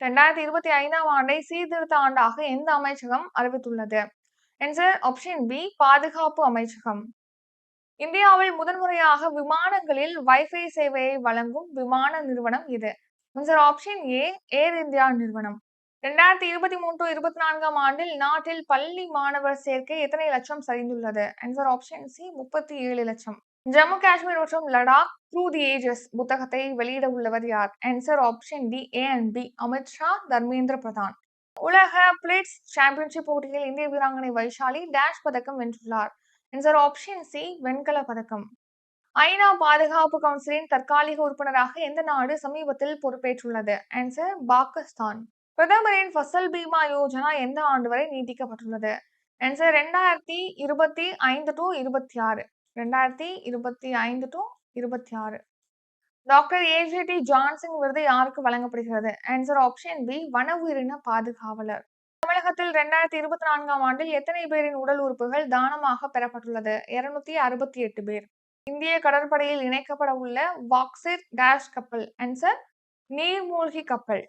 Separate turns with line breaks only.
2025ஆம் ஆண்டை சீர்திருத்த ஆண்டாக எந்த அமைச்சகம் அறிவித்துள்ளது? ஆன்சர் ஆப்ஷன் பி பாதுகாப்பு அமைச்சகம். இந்தியாவில் முதன்முறையாக விமானங்களில் வைஃபை சேவையை வழங்கும் விமான நிறுவனம் எது? Answer option A air India நிறுவனம். 2023-24ஆம் ஆண்டில் நாட்டில் பள்ளி மாணவர் சேர்க்கை எத்தனை லட்சம் சரிந்துள்ளது? ஆன்சர் ஆப்ஷன் சி 37 லட்சம். ஜம்மு காஷ்மீர் மற்றும் லடாக் த்ரூ தி ஏஜஸ் புத்தகத்தை வெளியிட உள்ளவர் யார்? Answer option D A and B Amit Shah, Dharmendra Pradhan. உலக பிளிட்ஸ் சாம்பியன்ஷிப் போட்டியில் இந்திய வீராங்கனை வைஷாலி டேஷ் பதக்கம் வென்றுள்ளார். ஆன்சர் ஆப்ஷன் சி வெண்கல பதக்கம். ஐநா பாதுகாப்பு கவுன்சிலின் தற்காலிக உறுப்பினராக எந்த நாடு சமீபத்தில் பொறுப்பேற்றுள்ளது? ஆன்சர் பாகிஸ்தான். பிரதமரின் ஃபசல் பீமா யோஜனா எந்த ஆண்டு வரை நீட்டிக்கப்பட்டுள்ளது? ஆன்சர் 2025-26. 2025-26. டாக்டர் ஏஜிடி ஜான்சன் விருது யாருக்கு வழங்கப்படுகிறது? ஆன்சர் ஆப்ஷன் பி வன உயிரின பாதுகாவலர். தமிழகத்தில் 2024ஆம் ஆண்டில் எத்தனை பேரின் உடல் உறுப்புகள் தானமாக பெறப்பட்டுள்ளது? 268 பேர். இந்திய கடற்படையில் இணைக்கப்பட உள்ள வாக்சிர் டேஷ் கப்பல். ஆன்சர் நீர்மூழ்கி கப்பல்.